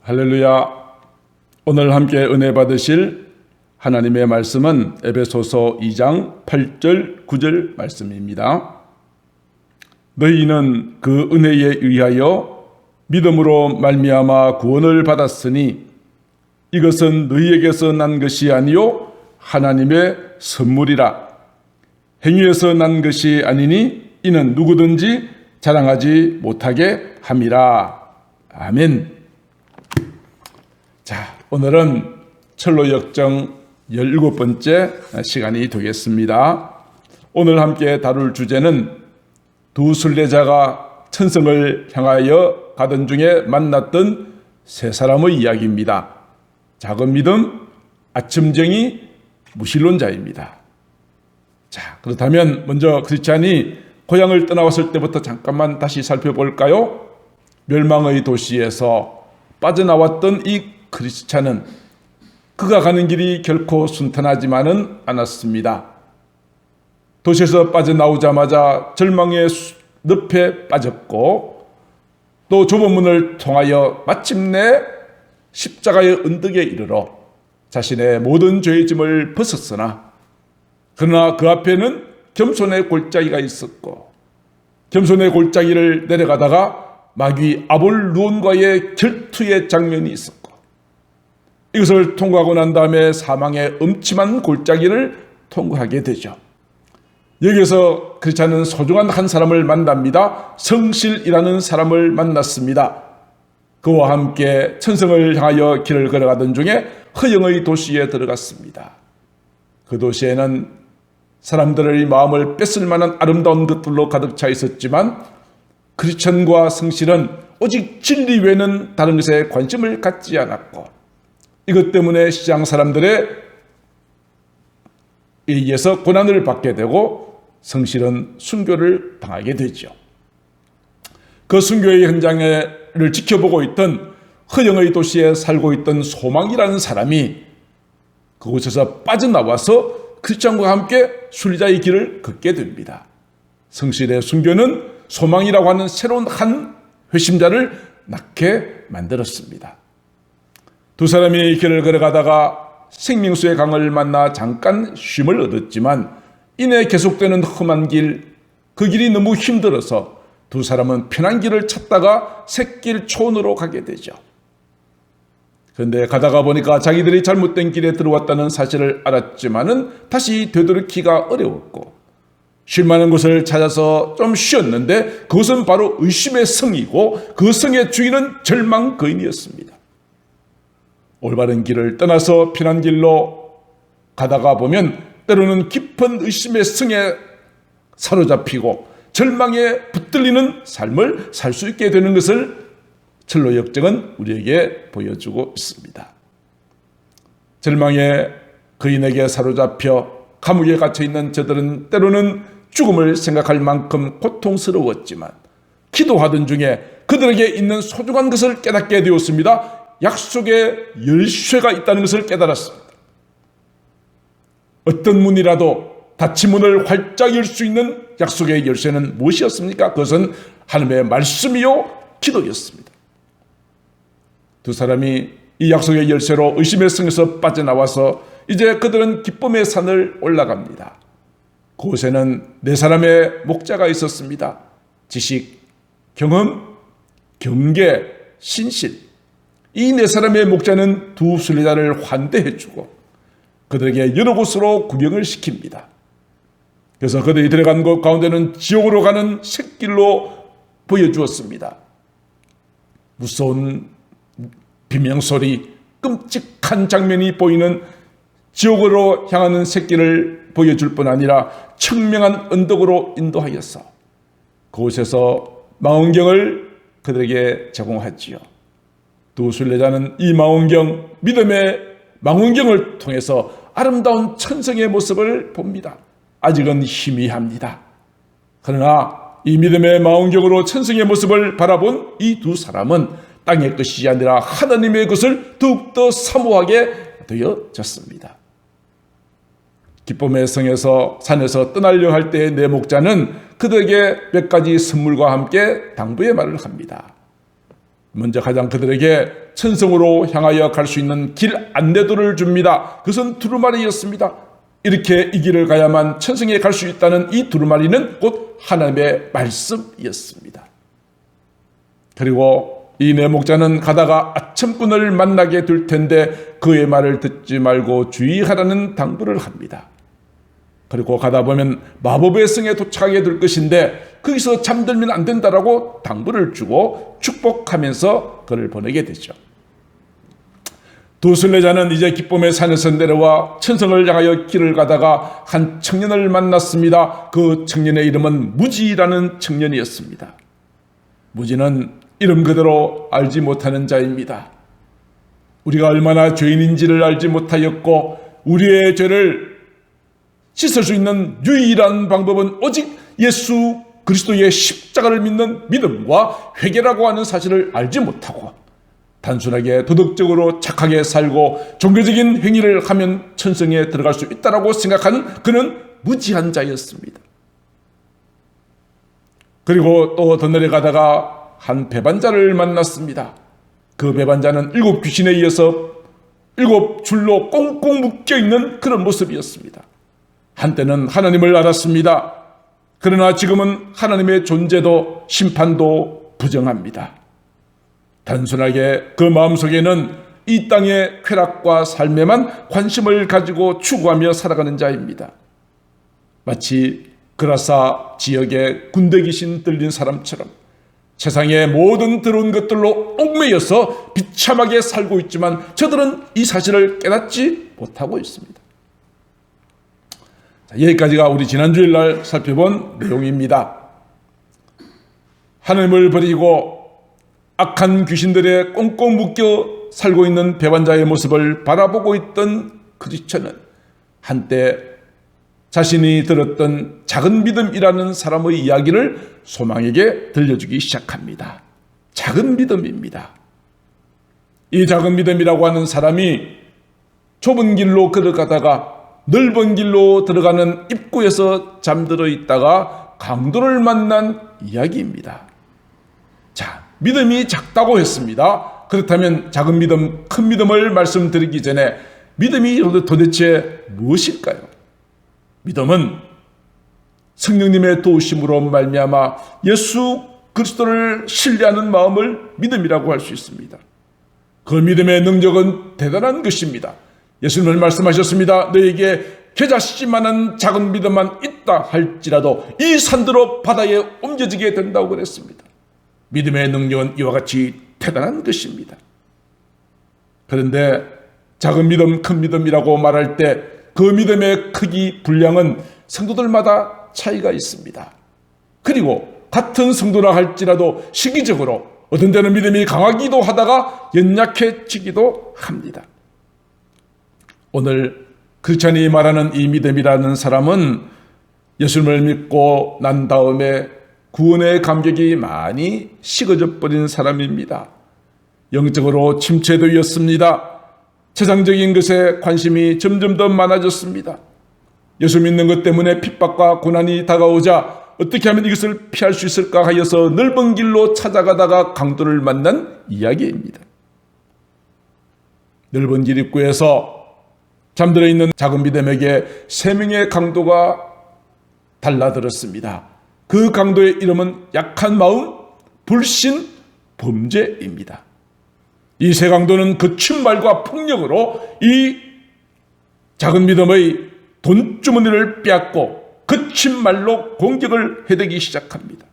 할렐루야. 오늘 함께 은혜 받으실 하나님의 말씀은 에베소서 2장 8절 9절 말씀입니다. 너희는 그 은혜에 의하여 믿음으로 말미암아 구원을 받았으니 이것은 너희에게서 난 것이 아니요 하나님의 선물이라. 행위에서 난 것이 아니니 이는 누구든지 자랑하지 못하게 함이라. 아멘. 자, 오늘은 철로 역정 17번째 시간이 되겠습니다. 오늘 함께 다룰 주제는 두 순례자가 천성을 향하여 가던 중에 만났던 세 사람의 이야기입니다. 작은 믿음, 아첨쟁이, 무신론자입니다. 자, 그렇다면 먼저 크리스찬이 고향을 떠나왔을 때부터 잠깐만 다시 살펴볼까요? 멸망의 도시에서 빠져나왔던 이 크리스찬은 그가 가는 길이 결코 순탄하지만은 않았습니다. 도시에서 빠져나오자마자 절망의 늪에 빠졌고 또 좁은 문을 통하여 마침내 십자가의 언덕에 이르러 자신의 모든 죄의 짐을 벗었으나 그러나 그 앞에는 겸손의 골짜기가 있었고 겸손의 골짜기를 내려가다가 마귀 아볼루온과의 결투의 장면이 있었고 이것을 통과하고 난 다음에 사망의 음침한 골짜기를 통과하게 되죠. 여기에서 크리스찬은 소중한 한 사람을 만납니다. 성실이라는 사람을 만났습니다. 그와 함께 천성을 향하여 길을 걸어가던 중에 허영의 도시에 들어갔습니다. 그 도시에는 사람들의 마음을 뺏을 만한 아름다운 것들로 가득 차 있었지만 크리스찬과 성실은 오직 진리 외에는 다른 것에 관심을 갖지 않았고 이것 때문에 시장 사람들에 의해서 고난을 받게 되고 성실은 순교를 당하게 되죠. 그 순교의 현장을 지켜보고 있던 허영의 도시에 살고 있던 소망이라는 사람이 그곳에서 빠져나와서 크리스찬과 함께 순례자의 길을 걷게 됩니다. 성실의 순교는 소망이라고 하는 새로운 한 회심자를 낳게 만들었습니다. 두 사람이 길을 걸어가다가 생명수의 강을 만나 잠깐 쉼을 얻었지만 이내 계속되는 험한 길, 그 길이 너무 힘들어서 두 사람은 편한 길을 찾다가 샛길 촌으로 가게 되죠. 그런데 가다가 보니까 자기들이 잘못된 길에 들어왔다는 사실을 알았지만은 다시 되돌이키기가 어려웠고 쉴만한 곳을 찾아서 좀 쉬었는데 그것은 바로 의심의 성이고 그 성의 주인은 절망 거인이었습니다. 올바른 길을 떠나서 편한 길로 가다가 보면 때로는 깊은 의심의 성에 사로잡히고 절망에 붙들리는 삶을 살 수 있게 되는 것을 철로 역정은 우리에게 보여주고 있습니다. 절망의 거인에게 사로잡혀 감옥에 갇혀있는 저들은 때로는 죽음을 생각할 만큼 고통스러웠지만 기도하던 중에 그들에게 있는 소중한 것을 깨닫게 되었습니다. 약속의 열쇠가 있다는 것을 깨달았습니다. 어떤 문이라도 닫힌 문을 활짝 열 수 있는 약속의 열쇠는 무엇이었습니까? 그것은 하나님의 말씀이요 기도였습니다. 두 사람이 이 약속의 열쇠로 의심의 성에서 빠져나와서 이제 그들은 기쁨의 산을 올라갑니다. 그곳에는 네 사람의 목자가 있었습니다. 지식, 경험, 경계, 신실. 이 네 사람의 목자는 두 순례자를 환대해주고 그들에게 여러 곳으로 구경을 시킵니다. 그래서 그들이 들어간 곳 가운데는 지옥으로 가는 샛길로 보여주었습니다. 무서운 비명소리, 끔찍한 장면이 보이는 지옥으로 향하는 샛길을 보여줄 뿐 아니라 청명한 언덕으로 인도하여서 그곳에서 망원경을 그들에게 제공하지요. 두 순례자는 이 망원경, 믿음의 망원경을 통해서 아름다운 천성의 모습을 봅니다. 아직은 희미합니다. 그러나 이 믿음의 망원경으로 천성의 모습을 바라본 이 두 사람은 땅의 것이 아니라 하나님의 것을 더욱더 사모하게 되어졌습니다. 기쁨의 성에서 산에서 떠나려 할 때의 내 목자는 그들에게 몇 가지 선물과 함께 당부의 말을 합니다. 먼저 가장 그들에게 천성으로 향하여 갈 수 있는 길 안내도를 줍니다. 그것은 두루마리였습니다. 이렇게 이 길을 가야만 천성에 갈 수 있다는 이 두루마리는 곧 하나님의 말씀이었습니다. 그리고 이 내목자는 가다가 아첨꾼을 만나게 될 텐데 그의 말을 듣지 말고 주의하라는 당부를 합니다. 그리고 가다 보면 마법의 성에 도착하게 될 것인데 거기서 잠들면 안 된다라고 당부를 주고 축복하면서 그를 보내게 되죠. 두 순례자는 이제 기쁨의 산에서 내려와 천성을 향하여 길을 가다가 한 청년을 만났습니다. 그 청년의 이름은 무지라는 청년이었습니다. 무지는 이름 그대로 알지 못하는 자입니다. 우리가 얼마나 죄인인지를 알지 못하였고 우리의 죄를 씻을 수 있는 유일한 방법은 오직 예수 그리스도의 십자가를 믿는 믿음과 회개라고 하는 사실을 알지 못하고 단순하게 도덕적으로 착하게 살고 종교적인 행위를 하면 천성에 들어갈 수 있다고 생각하는 그는 무지한 자였습니다. 그리고 또 더 내려가다가 한 배반자를 만났습니다. 그 배반자는 7 귀신에 이어서 7 줄로 꽁꽁 묶여있는 그런 모습이었습니다. 한때는 하나님을 알았습니다. 그러나 지금은 하나님의 존재도 심판도 부정합니다. 단순하게 그 마음속에는 이 땅의 쾌락과 삶에만 관심을 가지고 추구하며 살아가는 자입니다. 마치 그라사 지역에 군대 귀신 들린 사람처럼 세상의 모든 들어온 것들로 얽매여서 비참하게 살고 있지만 저들은 이 사실을 깨닫지 못하고 있습니다. 여기까지가 우리 지난주일 날 살펴본 내용입니다. 하나님을 버리고 악한 귀신들에 꽁꽁 묶여 살고 있는 배반자의 모습을 바라보고 있던 크리스천은 한때 자신이 들었던 작은 믿음이라는 사람의 이야기를 소망에게 들려주기 시작합니다. 작은 믿음입니다. 이 작은 믿음이라고 하는 사람이 좁은 길로 걸어가다가 넓은 길로 들어가는 입구에서 잠들어 있다가 강도를 만난 이야기입니다. 자, 믿음이 작다고 했습니다. 그렇다면 작은 믿음, 큰 믿음을 말씀드리기 전에 믿음이 도대체 무엇일까요? 믿음은 성령님의 도우심으로 말미암아 예수 그리스도를 신뢰하는 마음을 믿음이라고 할 수 있습니다. 그 믿음의 능력은 대단한 것입니다. 예수님은 말씀하셨습니다. 너에게 겨자씨만한 작은 믿음만 있다 할지라도 이 산들로 바다에 옮겨지게 된다고 그랬습니다. 믿음의 능력은 이와 같이 대단한 것입니다. 그런데 작은 믿음, 큰 믿음이라고 말할 때 그 믿음의 크기, 분량은 성도들마다 차이가 있습니다. 그리고 같은 성도라 할지라도 시기적으로 어떤 때는 믿음이 강하기도 하다가 연약해지기도 합니다. 오늘 크리스찬이 말하는 이 믿음이라는 사람은 예수님을 믿고 난 다음에 구원의 감격이 많이 식어져 버린 사람입니다. 영적으로 침체되었습니다. 세상적인 것에 관심이 점점 더 많아졌습니다. 예수 믿는 것 때문에 핍박과 고난이 다가오자 어떻게 하면 이것을 피할 수 있을까 하여서 넓은 길로 찾아가다가 강도를 만난 이야기입니다. 넓은 길 입구에서 잠들어 있는 작은 믿음에게 3명의 강도가 달라들었습니다. 그 강도의 이름은 약한 마음, 불신, 범죄입니다. 이 세 강도는 그 침발과 폭력으로 이 작은 믿음의 돈주머니를 빼앗고 그 침말로 공격을 해대기 시작합니다.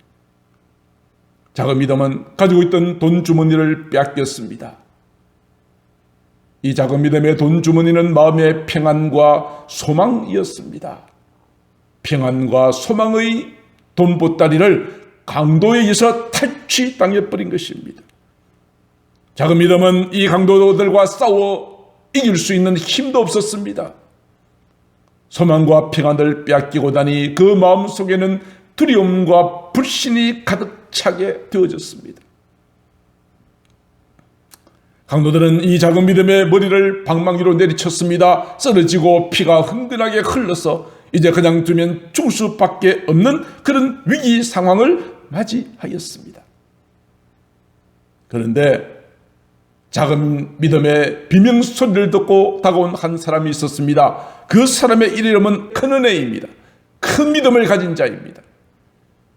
작은 믿음은 가지고 있던 돈주머니를 빼앗겼습니다. 이 작은 믿음의 돈주머니는 마음의 평안과 소망이었습니다. 평안과 소망의 돈보따리를 강도에 의해서 탈취당해버린 것입니다. 작은 믿음은 이 강도들과 싸워 이길 수 있는 힘도 없었습니다. 소망과 평안을 빼앗기고 나니 그 마음속에는 두려움과 불신이 가득 차게 되어졌습니다. 강도들은 이 작은 믿음의 머리를 방망이로 내리쳤습니다. 쓰러지고 피가 흥건하게 흘러서 이제 그냥 두면 죽을 수밖에 없는 그런 위기 상황을 맞이하였습니다. 그런데 작은 믿음의 비명소리를 듣고 다가온 한 사람이 있었습니다. 그 사람의 이름은 큰 은혜입니다. 큰 믿음을 가진 자입니다.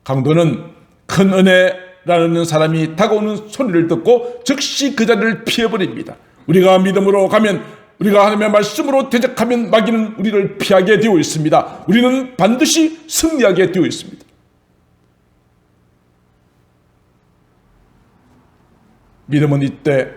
강도는 큰 은혜라는 사람이 다가오는 소리를 듣고 즉시 그 자리를 피해버립니다. 우리가 믿음으로 가면, 우리가 하나님의 말씀으로 대적하면 마귀는 우리를 피하게 되어 있습니다. 우리는 반드시 승리하게 되어 있습니다. 믿음은 이때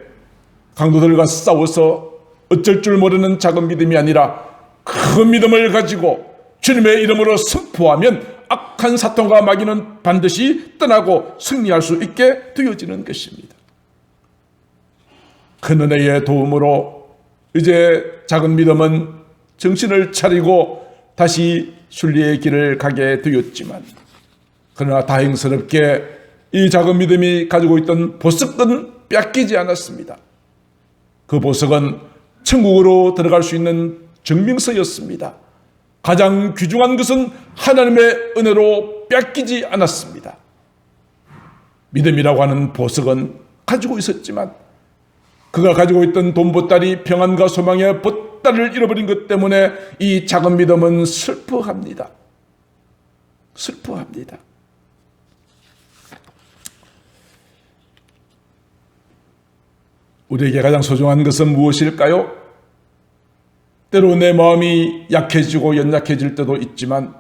강도들과 싸워서 어쩔 줄 모르는 작은 믿음이 아니라 큰 믿음을 가지고 주님의 이름으로 선포하면 악한 사탄과 마귀는 반드시 떠나고 승리할 수 있게 되어지는 것입니다. 큰 은혜의 도움으로 이제 작은 믿음은 정신을 차리고 다시 순리의 길을 가게 되었지만, 그러나 다행스럽게 이 작은 믿음이 가지고 있던 보석은 뺏기지 않았습니다. 그 보석은 천국으로 들어갈 수 있는 증명서였습니다. 가장 귀중한 것은 하나님의 은혜로 뺏기지 않았습니다. 믿음이라고 하는 보석은 가지고 있었지만 그가 가지고 있던 돈 보따리, 평안과 소망의 보따리를 잃어버린 것 때문에 이 작은 믿음은 슬퍼합니다. 슬퍼합니다. 우리에게 가장 소중한 것은 무엇일까요? 때로 내 마음이 약해지고 연약해질 때도 있지만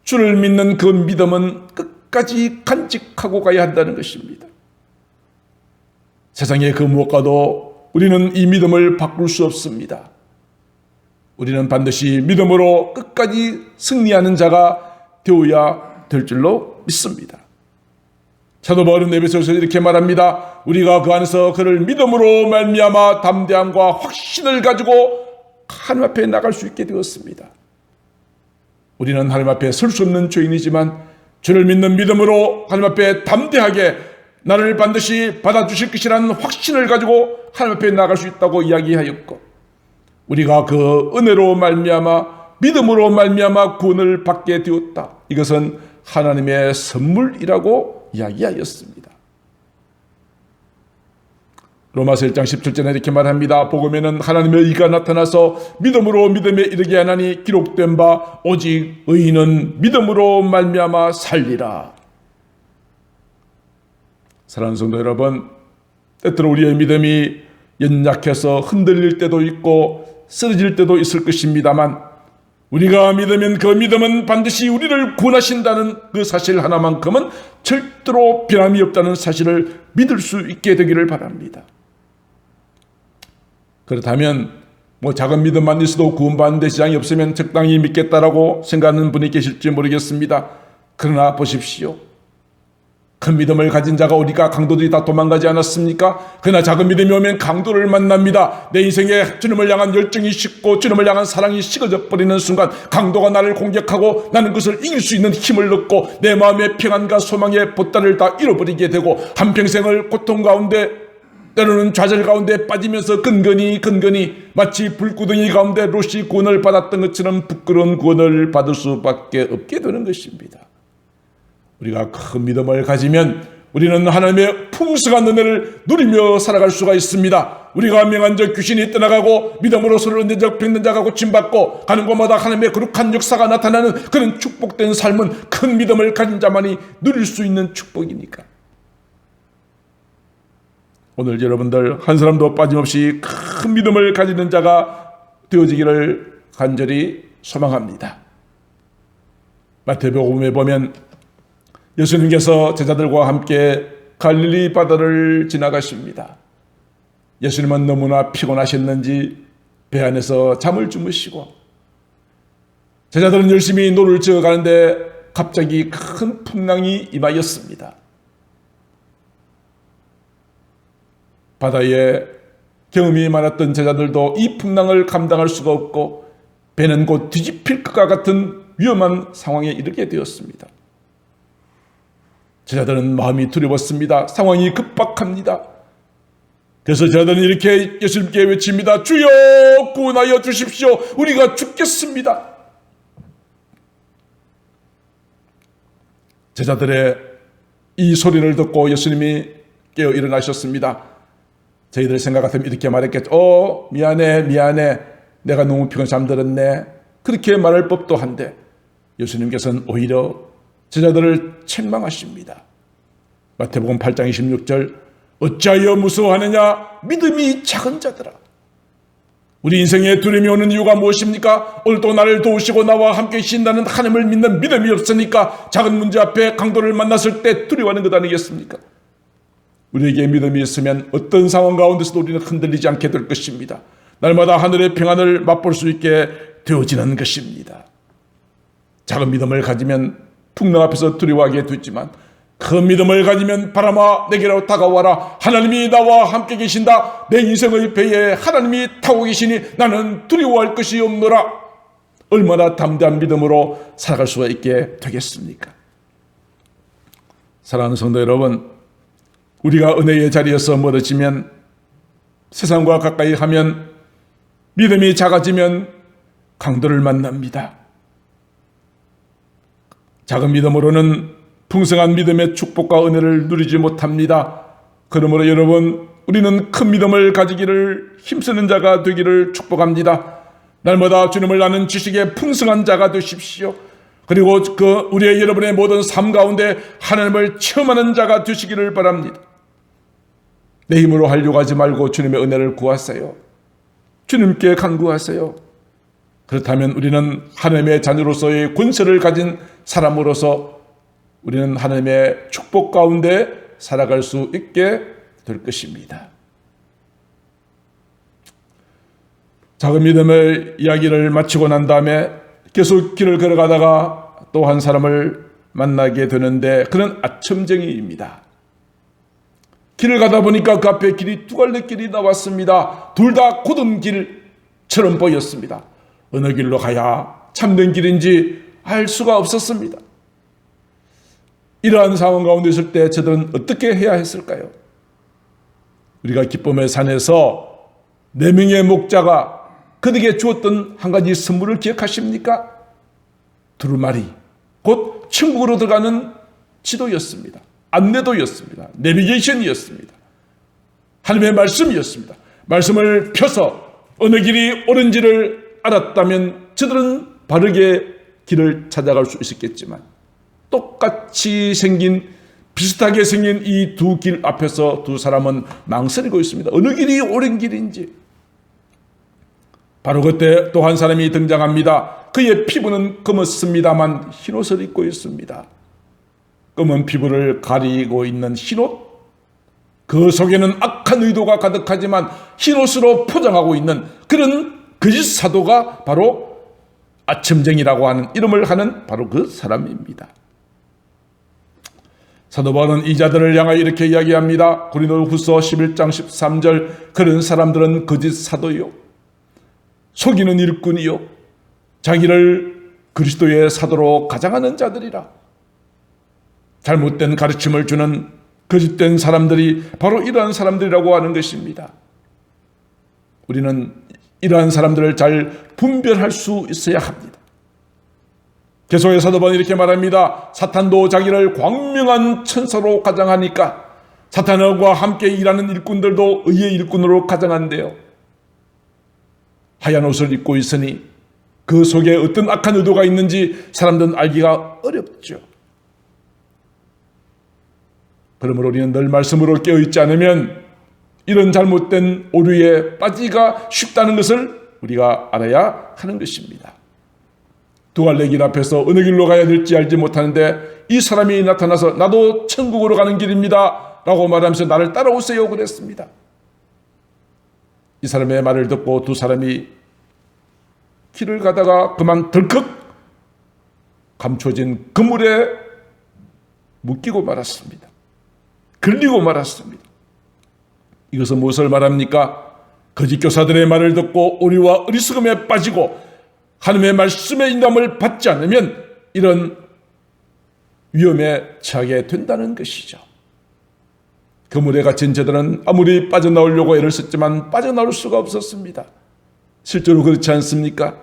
주를 믿는 그 믿음은 끝까지 간직하고 가야 한다는 것입니다. 세상의 그 무엇과도 우리는 이 믿음을 바꿀 수 없습니다. 우리는 반드시 믿음으로 끝까지 승리하는 자가 되어야 될 줄로 믿습니다. 사도 바울은 에베소서에서 이렇게 말합니다. 우리가 그 안에서 그를 믿음으로 말미암아 담대함과 확신을 가지고 하나님 앞에 나갈 수 있게 되었습니다. 우리는 하나님 앞에 설 수 없는 죄인이지만 주를 믿는 믿음으로 하나님 앞에 담대하게 나를 반드시 받아주실 것이라는 확신을 가지고 하나님 앞에 나갈 수 있다고 이야기하였고, 우리가 그 은혜로 말미암아 믿음으로 말미암아 구원을 받게 되었다. 이것은 하나님의 선물이라고 이야기하였습니다. 로마서 1장 17절에 이렇게 말합니다. 복음에는 하나님의 의가 나타나서 믿음으로 믿음에 이르게 하나니 기록된 바 오직 의인은 믿음으로 말미암아 살리라. 사랑하는 성도 여러분, 때때로 우리의 믿음이 연약해서 흔들릴 때도 있고 쓰러질 때도 있을 것입니다만, 우리가 믿으면 그 믿음은 반드시 우리를 구원하신다는 그 사실 하나만큼은 절대로 변함이 없다는 사실을 믿을 수 있게 되기를 바랍니다. 그렇다면 작은 믿음만 있어도 구원받는 데 지장이 없으면 적당히 믿겠다라고 생각하는 분이 계실지 모르겠습니다. 그러나 보십시오. 큰 믿음을 가진 자가 우리가 강도들이 다 도망가지 않았습니까? 그러나 작은 믿음이 오면 강도를 만납니다. 내 인생에 주님을 향한 열정이 식고 주님을 향한 사랑이 식어져 버리는 순간 강도가 나를 공격하고 나는 그것을 이길 수 있는 힘을 얻고 내 마음의 평안과 소망의 보따리를 다 잃어버리게 되고 한평생을 고통 가운데, 때로는 좌절 가운데 빠지면서 근근히 마치 불구덩이 가운데 롯이 구원을 받았던 것처럼 부끄러운 구원을 받을 수밖에 없게 되는 것입니다. 우리가 큰 믿음을 가지면 우리는 하나님의 풍성한 은혜를 누리며 살아갈 수가 있습니다. 우리가 명한 적 귀신이 떠나가고 믿음으로서를 얻는 적 뵙는 자가 고침받고 가는 곳마다 하나님의 거룩한 역사가 나타나는 그런 축복된 삶은 큰 믿음을 가진 자만이 누릴 수 있는 축복이니까. 오늘 여러분들 한 사람도 빠짐없이 큰 믿음을 가지는 자가 되어지기를 간절히 소망합니다. 마태복음에 보면 예수님께서 제자들과 함께 갈릴리 바다를 지나가십니다. 예수님은 너무나 피곤하셨는지 배 안에서 잠을 주무시고 제자들은 열심히 노를 지어가는데 갑자기 큰 풍랑이 임하였습니다. 바다에 경험이 많았던 제자들도 이 풍랑을 감당할 수가 없고 배는 곧 뒤집힐 것과 같은 위험한 상황에 이르게 되었습니다. 제자들은 마음이 두려웠습니다. 상황이 급박합니다. 그래서 제자들은 이렇게 예수님께 외칩니다. 주여 구원하여 주십시오. 우리가 죽겠습니다. 제자들의 이 소리를 듣고 예수님이 깨어 일어나셨습니다. 저희들 생각 같으면 이렇게 말했겠죠. 미안해. 내가 너무 피곤해 잠들었네. 그렇게 말할 법도 한데 예수님께서는 오히려 제자들을 책망하십니다. 마태복음 8장 26절 어찌하여 무서워하느냐 믿음이 작은 자들아. 우리 인생에 두려움이 오는 이유가 무엇입니까? 오늘도 나를 도우시고 나와 함께 계신다는 하나님을 믿는 믿음이 없으니까 작은 문제 앞에 강도를 만났을 때 두려워하는 것 아니겠습니까? 우리에게 믿음이 있으면 어떤 상황 가운데서도 우리는 흔들리지 않게 될 것입니다. 날마다 하늘의 평안을 맛볼 수 있게 되어지는 것입니다. 작은 믿음을 가지면 풍랑 앞에서 두려워하게 되지만 큰 믿음을 가지면 바람아 내게로 다가와라. 하나님이 나와 함께 계신다. 내 인생의 배에 하나님이 타고 계시니 나는 두려워할 것이 없노라. 얼마나 담대한 믿음으로 살아갈 수가 있게 되겠습니까? 사랑하는 성도 여러분, 우리가 은혜의 자리에서 멀어지면, 세상과 가까이 하면, 믿음이 작아지면 강도를 만납니다. 작은 믿음으로는 풍성한 믿음의 축복과 은혜를 누리지 못합니다. 그러므로 여러분, 우리는 큰 믿음을 가지기를 힘쓰는 자가 되기를 축복합니다. 날마다 주님을 아는 지식의 풍성한 자가 되십시오. 그리고 우리의 여러분의 모든 삶 가운데 하나님을 체험하는 자가 되시기를 바랍니다. 내 힘으로 하려고 하지 말고 주님의 은혜를 구하세요. 주님께 간구하세요. 그렇다면 우리는 하나님의 자녀로서의 권세를 가진 사람으로서 우리는 하나님의 축복 가운데 살아갈 수 있게 될 것입니다. 작은 믿음의 이야기를 마치고 난 다음에 계속 길을 걸어가다가 또 한 사람을 만나게 되는데 그는 아첨쟁이입니다. 길을 가다 보니까 그 앞에 길이 두 갈래 길이 나왔습니다. 둘 다 곧은 길처럼 보였습니다. 어느 길로 가야 참된 길인지 알 수가 없었습니다. 이러한 상황 가운데 있을 때 저들은 어떻게 해야 했을까요? 우리가 기쁨의 산에서 4명의 목자가 그들에게 주었던 한 가지 선물을 기억하십니까? 두루마리, 곧 천국으로 들어가는 지도였습니다. 안내도였습니다. 내비게이션이었습니다. 하나님의 말씀이었습니다. 말씀을 펴서 어느 길이 옳은지를 알았다면 저들은 바르게 길을 찾아갈 수 있었겠지만 똑같이 생긴 비슷하게 생긴 이 두 길 앞에서 두 사람은 망설이고 있습니다. 어느 길이 옳은 길인지. 바로 그때 또 한 사람이 등장합니다. 그의 피부는 검었습니다만 흰옷을 입고 있습니다. 검은 피부를 가리고 있는 흰옷, 그 속에는 악한 의도가 가득하지만 흰옷으로 포장하고 있는 그런 거짓 사도가 바로 아첨쟁이라고 하는 이름을 하는 바로 그 사람입니다. 사도 바울은 이 자들을 향하여 이렇게 이야기합니다. 고린도후서 11장 13절 그런 사람들은 거짓 사도요 속이는 일꾼이요 자기를 그리스도의 사도로 가장하는 자들이라. 잘못된 가르침을 주는 거짓된 사람들이 바로 이러한 사람들이라고 하는 것입니다. 우리는 이러한 사람들을 잘 분별할 수 있어야 합니다. 계속해서 사도 바울은 이렇게 말합니다. 사탄도 자기를 광명한 천사로 가장하니까 사탄과 함께 일하는 일꾼들도 의의 일꾼으로 가장한대요. 하얀 옷을 입고 있으니 그 속에 어떤 악한 의도가 있는지 사람들은 알기가 어렵죠. 그러므로 우리는 늘 말씀으로 깨어있지 않으면 이런 잘못된 오류에 빠지기가 쉽다는 것을 우리가 알아야 하는 것입니다. 두 갈래 길 앞에서 어느 길로 가야 될지 알지 못하는데 이 사람이 나타나서 나도 천국으로 가는 길입니다 라고 말하면서 나를 따라오세요 그랬습니다. 이 사람의 말을 듣고 두 사람이 길을 가다가 그만 덜컥 감춰진 그물에 묶이고 말았습니다. 걸리고 말았습니다. 이것은 무엇을 말합니까? 거짓 교사들의 말을 듣고 오류와 어리석음에 빠지고 하나님의 말씀의 인도함을 받지 않으면 이런 위험에 처하게 된다는 것이죠. 그물에 갇힌 저들은 아무리 빠져나오려고 애를 썼지만 빠져나올 수가 없었습니다. 실제로 그렇지 않습니까?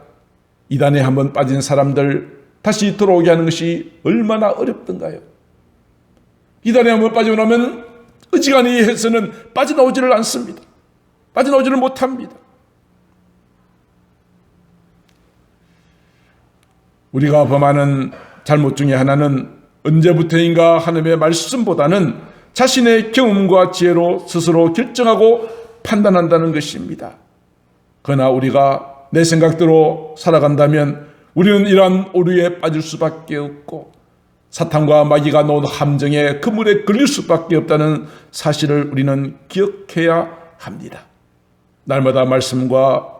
이단에 한번 빠진 사람들 다시 들어오게 하는 것이 얼마나 어렵던가요? 이단에 한번 빠지고 나면 어지간히 해서는 빠져나오지를 않습니다. 빠져나오지를 못합니다. 우리가 범하는 잘못 중에 하나는 언제부터인가 하나님의 말씀보다는 자신의 경험과 지혜로 스스로 결정하고 판단한다는 것입니다. 그러나 우리가 내 생각대로 살아간다면 우리는 이러한 오류에 빠질 수밖에 없고 사탄과 마귀가 놓은 함정에 그물에 걸릴 수밖에 없다는 사실을 우리는 기억해야 합니다. 날마다 말씀과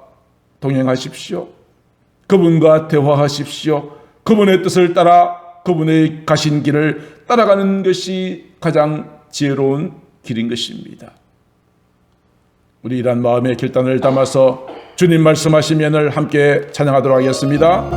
동행하십시오. 그분과 대화하십시오. 그분의 뜻을 따라 그분의 가신 길을 따라가는 것이 가장 지혜로운 길인 것입니다. 우리 이러한 마음의 결단을 담아서 주님 말씀하신 면을 함께 찬양하도록 하겠습니다.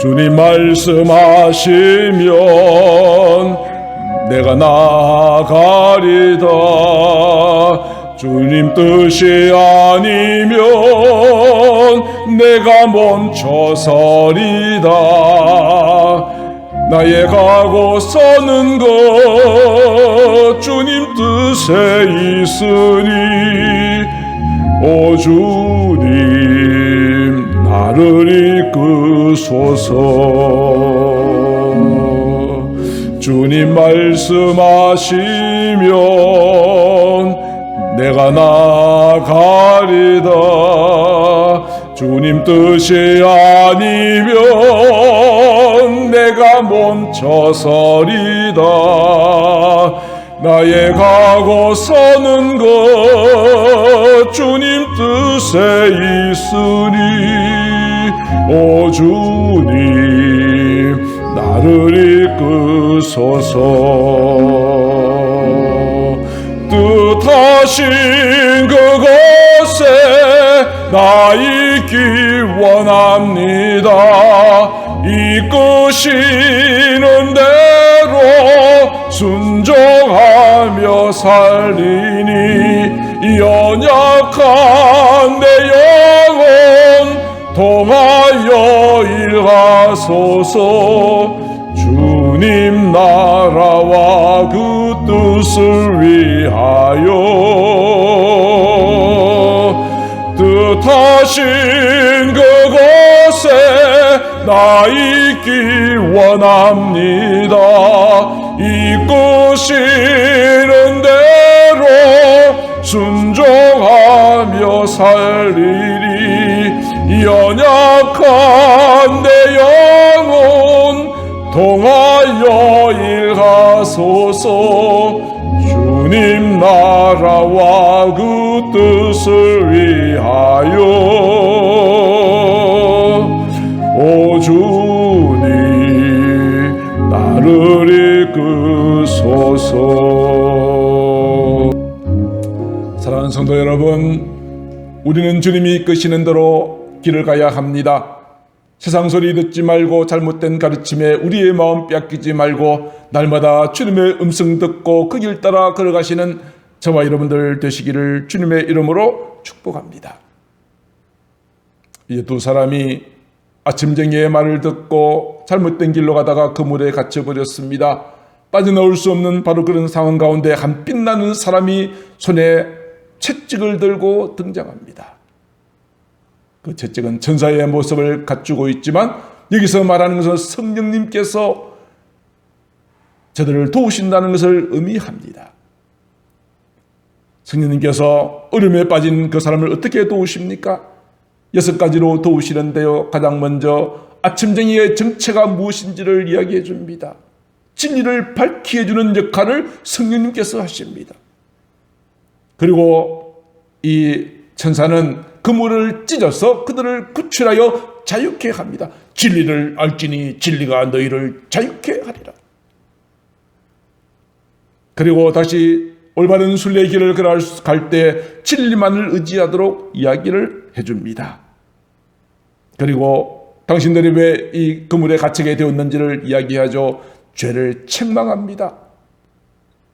주님 말씀하시면 내가 나아가리다. 주님 뜻이 아니면 내가 멈춰서리다. 나의 가고 서는 것 주님 뜻에 있으니 오 주님 나를 이끄소서. 주님 말씀하시면 내가 나아가리다. 주님 뜻이 아니면 내가 멈춰서리다. 나의 가고 서는 것 주님 뜻에 있으니 오 주님 나를 이끄소서. 뜻하신 그곳에 나 있기 원합니다. 이끄시는 대로 순종하며 살리니 연약한 내 영혼 통하여 일하소서. 주님 나라와 그 뜻을 위하여 뜻하신 그곳에 나 있기 원합니다. 이끄시는 대로 순종하며 살리리 연약한 내 영혼 통하여 일하소서. 주님 나라와 그 뜻을 위하여 오 주님 나를 이끄소서. 사랑하는 성도 여러분, 우리는 주님이 이끄시는 대로 길을 가야 합니다. 세상 소리 듣지 말고 잘못된 가르침에 우리의 마음 빼앗기지 말고 날마다 주님의 음성 듣고 그 길 따라 걸어가시는 저와 여러분들 되시기를 주님의 이름으로 축복합니다. 이 두 사람이 아침정예의 말을 듣고 잘못된 길로 가다가 그물에 갇혀버렸습니다. 빠져나올 수 없는 바로 그런 상황 가운데 한 빛나는 사람이 손에 채찍을 들고 등장합니다. 그 채찍은 천사의 모습을 갖추고 있지만 여기서 말하는 것은 성령님께서 저들을 도우신다는 것을 의미합니다. 성령님께서 어려움에 빠진 그 사람을 어떻게 도우십니까? 6가지로 도우시는데요. 가장 먼저 아침정의의 정체가 무엇인지를 이야기해 줍니다. 진리를 밝히해 주는 역할을 성령님께서 하십니다. 그리고 이 천사는 그물을 찢어서 그들을 구출하여 자유케 합니다. 진리를 알지니 진리가 너희를 자유케 하리라. 그리고 다시 올바른 순례의 길을 갈 때 진리만을 의지하도록 이야기를 해줍니다. 그리고 당신들이 왜 이 그물에 갇히게 되었는지를 이야기하죠. 죄를 책망합니다.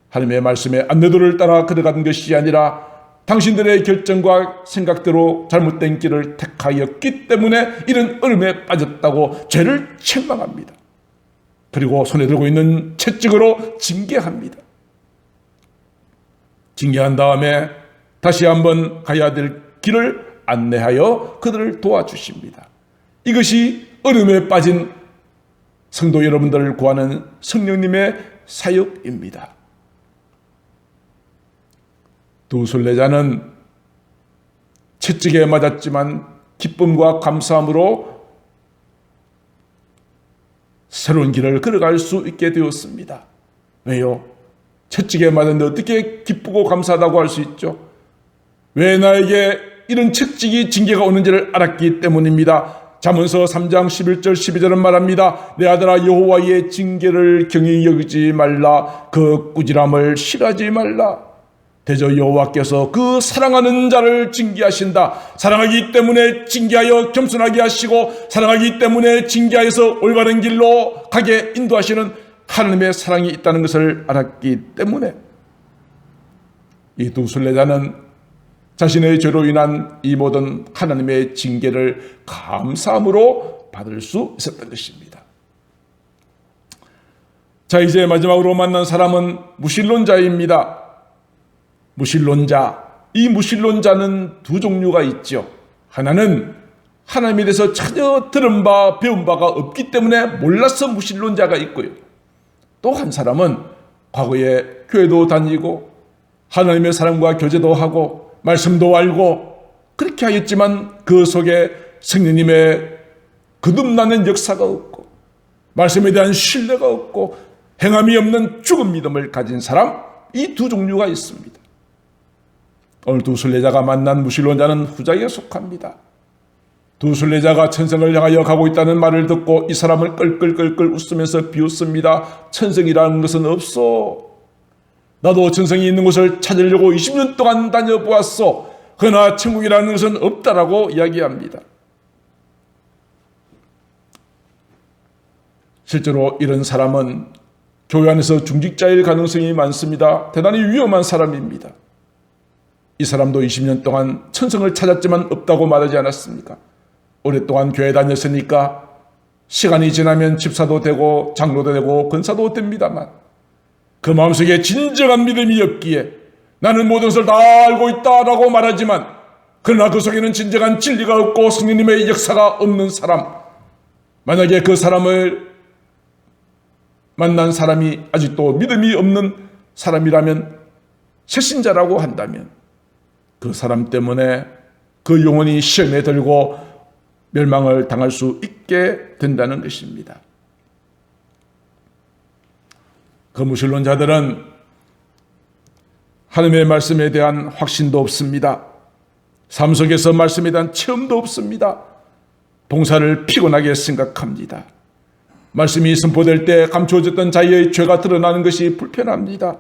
하나님의 말씀에 안내도를 따라 걸어간 것이 아니라 당신들의 결정과 생각대로 잘못된 길을 택하였기 때문에 이런 어려움에 빠졌다고 죄를 책망합니다. 그리고 손에 들고 있는 채찍으로 징계합니다. 징계한 다음에 다시 한번 가야 될 길을 안내하여 그들을 도와주십니다. 이것이 어려움에 빠진 성도 여러분들을 구하는 성령님의 사역입니다. 두 순례자는 채찍에 맞았지만 기쁨과 감사함으로 새로운 길을 걸어갈 수 있게 되었습니다. 왜요? 채찍에 맞았는데 어떻게 기쁘고 감사하다고 할 수 있죠? 왜 나에게 이런 채찍이 징계가 오는지를 알았기 때문입니다. 잠언서 3장 11절 12절은 말합니다. 내 아들아, 여호와의 징계를 경히 여기지 말라. 그 꾸지람을 싫어하지 말라. 대저 여호와께서 그 사랑하는 자를 징계하신다. 사랑하기 때문에 징계하여 겸손하게 하시고, 사랑하기 때문에 징계하여서 올바른 길로 가게 인도하시는 하나님의 사랑이 있다는 것을 알았기 때문에 이 두 순례자는 자신의 죄로 인한 이 모든 하나님의 징계를 감사함으로 받을 수 있었던 것입니다. 자, 이제 마지막으로 만난 사람은 무신론자입니다. 무신론자. 이 무신론자는 두 종류가 있죠. 하나는 하나님에 대해서 전혀 들은 바 배운 바가 없기 때문에 몰라서 무신론자가 있고요. 또 한 사람은 과거에 교회도 다니고 하나님의 사랑과 교제도 하고 말씀도 알고 그렇게 하였지만 그 속에 성령님의 거듭나는 역사가 없고 말씀에 대한 신뢰가 없고 행함이 없는 죽은 믿음을 가진 사람, 이 두 종류가 있습니다. 오늘 두 순례자가 만난 무신론자는 후자에 속합니다. 두 순례자가 천성을 향하여 가고 있다는 말을 듣고 이 사람을 끌끌끌끌 웃으면서 비웃습니다. 천성이라는 것은 없어. 나도 천성이 있는 곳을 찾으려고 20년 동안 다녀보았어. 그러나 천국이라는 것은 없다라고 이야기합니다. 실제로 이런 사람은 교회 안에서 중직자일 가능성이 많습니다. 대단히 위험한 사람입니다. 이 사람도 20년 동안 천성을 찾았지만 없다고 말하지 않았습니까? 오랫동안 교회 다녔으니까 시간이 지나면 집사도 되고 장로도 되고 권사도 됩니다만 그 마음속에 진정한 믿음이 없기에 나는 모든 것을 다 알고 있다라고 말하지만 그러나 그 속에는 진정한 진리가 없고 성령님의 역사가 없는 사람, 만약에 그 사람을 만난 사람이 아직도 믿음이 없는 사람이라면, 새신자라고 한다면 그 사람 때문에 그 영혼이 시험에 들고 멸망을 당할 수 있게 된다는 것입니다. 그 무신론자들은 하나님의 말씀에 대한 확신도 없습니다. 삶 속에서 말씀에 대한 체험도 없습니다. 봉사를 피곤하게 생각합니다. 말씀이 선포될 때 감추어졌던 자기의 죄가 드러나는 것이 불편합니다.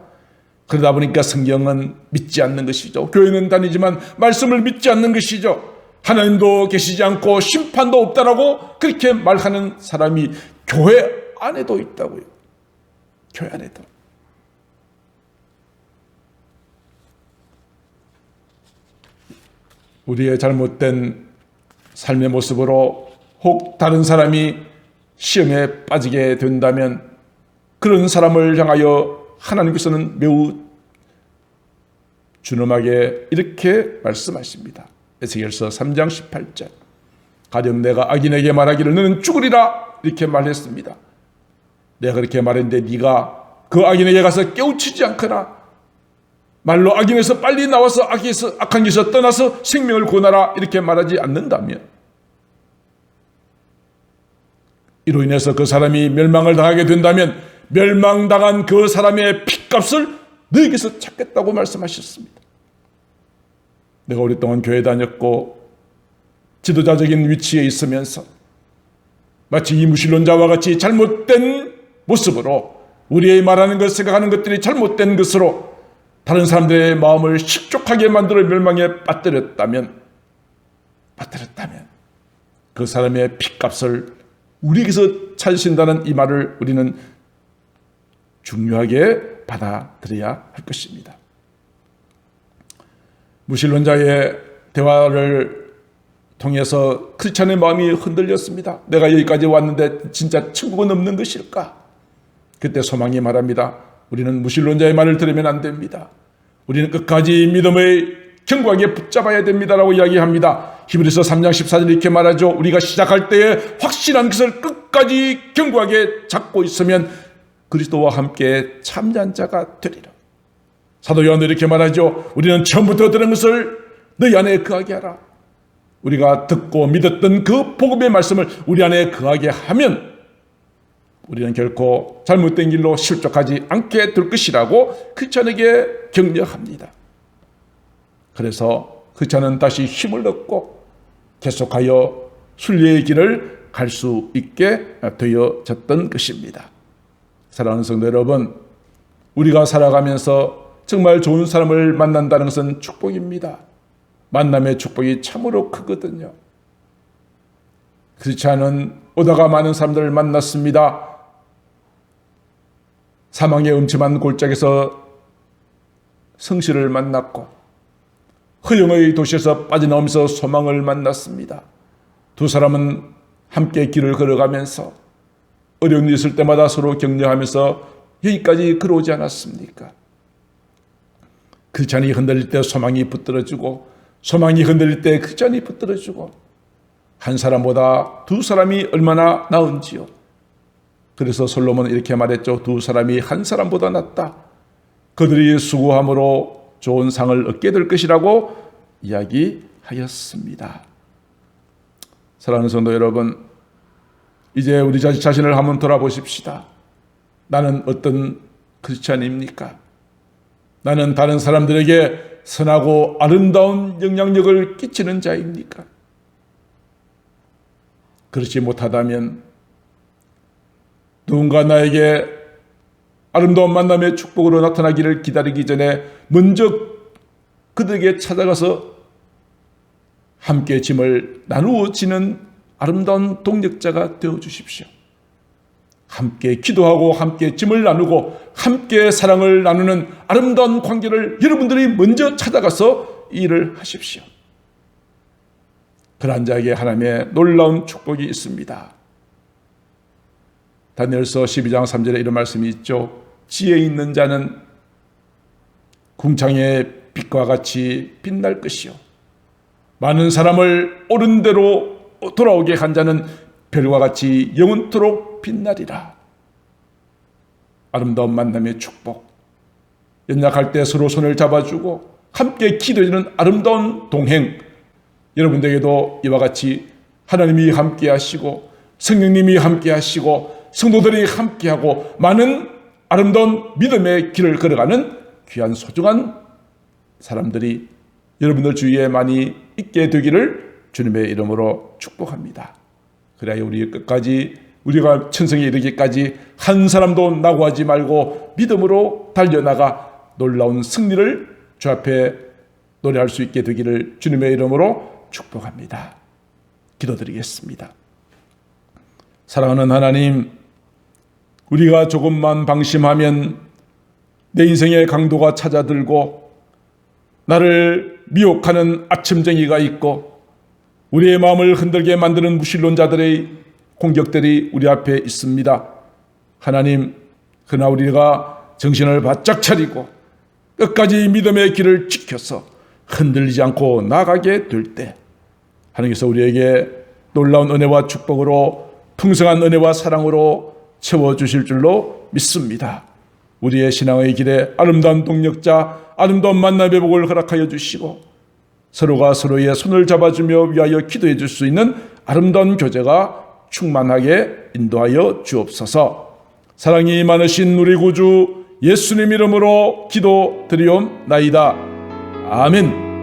그러다 보니까 성경은 믿지 않는 것이죠. 교회는 다니지만 말씀을 믿지 않는 것이죠. 하나님도 계시지 않고 심판도 없다라고 그렇게 말하는 사람이 교회 안에도 있다고요. 교회 안에도. 우리의 잘못된 삶의 모습으로 혹 다른 사람이 시험에 빠지게 된다면 그런 사람을 향하여 하나님께서는 매우 준엄하게 이렇게 말씀하십니다. 에스겔서 3장 18절. 가령 내가 악인에게 말하기를 너는 죽으리라 이렇게 말했습니다. 내가 그렇게 말했는데 네가 그 악인에게 가서 깨우치지 않거나 말로 악인에서 빨리 나와서 악한 길에서 떠나서 생명을 구원하라 이렇게 말하지 않는다면 이로 인해서 그 사람이 멸망을 당하게 된다면 멸망당한 그 사람의 핏값을 너에게서 찾겠다고 말씀하셨습니다. 내가 오랫동안 교회 다녔고 지도자적인 위치에 있으면서 마치 이 무신론자와 같이 잘못된 모습으로 우리의 말하는 것, 생각하는 것들이 잘못된 것으로 다른 사람들의 마음을 식족하게 만들어 멸망에 빠뜨렸다면 그 사람의 핏값을 우리에게서 찾으신다는 이 말을 우리는 중요하게 받아들여야 할 것입니다. 무신론자의 대화를 통해서 크리스찬의 마음이 흔들렸습니다. 내가 여기까지 왔는데 진짜 천국은 없는 것일까? 그때 소망이 말합니다. 우리는 무신론자의 말을 들으면 안 됩니다. 우리는 끝까지 믿음의 견고하게 붙잡아야 됩니다라고 이야기합니다. 히브리서 3장 14절 이렇게 말하죠. 우리가 시작할 때에 확실한 것을 끝까지 견고하게 잡고 있으면 그리스도와 함께 참여한 자가 되리라. 사도 요한도 이렇게 말하죠. 우리는 처음부터 들은 것을 너희 안에 거하게 하라. 우리가 듣고 믿었던 그 복음의 말씀을 우리 안에 거하게 하면 우리는 결코 잘못된 길로 실족하지 않게 될 것이라고 크리스찬에게 격려합니다. 그래서 크리스찬은 다시 힘을 얻고 계속하여 순리의 길을 갈 수 있게 되어졌던 것입니다. 사랑하는 성도 여러분, 우리가 살아가면서 정말 좋은 사람을 만난다는 것은 축복입니다. 만남의 축복이 참으로 크거든요. 크리스찬은 오다가 많은 사람들을 만났습니다. 사망의 음침한 골짜기에서 성실을 만났고 허영의 도시에서 빠져나오면서 소망을 만났습니다. 두 사람은 함께 길을 걸어가면서 어려운 일 있을 때마다 서로 격려하면서 여기까지 걸어오지 않았습니까? 크리스찬이 흔들릴 때 소망이 붙들어주고 소망이 흔들릴 때 크리스찬이 붙들어주고 한 사람보다 두 사람이 얼마나 나은지요. 그래서 솔로몬은 이렇게 말했죠. 두 사람이 한 사람보다 낫다. 그들이 수고함으로 좋은 상을 얻게 될 것이라고 이야기하였습니다. 사랑하는 성도 여러분, 이제 우리 자신을 한번 돌아보십시다. 나는 어떤 크리스찬입니까? 나는 다른 사람들에게 선하고 아름다운 영향력을 끼치는 자입니까? 그렇지 못하다면 누군가 나에게 아름다운 만남의 축복으로 나타나기를 기다리기 전에 먼저 그들에게 찾아가서 함께 짐을 나누어 지는 아름다운 동력자가 되어주십시오. 함께 기도하고 함께 짐을 나누고 함께 사랑을 나누는 아름다운 관계를 여러분들이 먼저 찾아가서 일을 하십시오. 그러한 자에게 하나님의 놀라운 축복이 있습니다. 다니엘서 12장 3절에 이런 말씀이 있죠. 지혜 있는 자는 궁창의 빛과 같이 빛날 것이요 많은 사람을 옳은 대로 돌아오게 한 자는 별과 같이 영원토록 빛나리라. 아름다운 만남의 축복, 연약할 때 서로 손을 잡아주고 함께 기도해주는 아름다운 동행, 여러분들에게도 이와 같이 하나님이 함께 하시고 성령님이 함께 하시고 성도들이 함께하고 많은 아름다운 믿음의 길을 걸어가는 귀한 소중한 사람들이 여러분들 주위에 많이 있게 되기를 주님의 이름으로 축복합니다. 그래야 우리 끝까지 우리가 천성에 이르기까지 한 사람도 낙오하지 말고 믿음으로 달려나가 놀라운 승리를 주 앞에 노래할 수 있게 되기를 주님의 이름으로 축복합니다. 기도드리겠습니다. 사랑하는 하나님, 우리가 조금만 방심하면 내 인생의 강도가 찾아들고 나를 미혹하는 아첨정이가 있고 우리의 마음을 흔들게 만드는 무신론자들의 공격들이 우리 앞에 있습니다. 하나님, 그러나 우리가 정신을 바짝 차리고 끝까지 믿음의 길을 지켜서 흔들리지 않고 나가게 될 때 하나님께서 우리에게 놀라운 은혜와 축복으로 풍성한 은혜와 사랑으로 채워주실 줄로 믿습니다. 우리의 신앙의 길에 아름다운 동력자, 아름다운 만남의 복을 허락하여 주시고 서로가 서로의 손을 잡아주며 위하여 기도해 줄 수 있는 아름다운 교제가 충만하게 인도하여 주옵소서. 사랑이 많으신 우리 구주 예수님 이름으로 기도드리옵나이다. 아멘.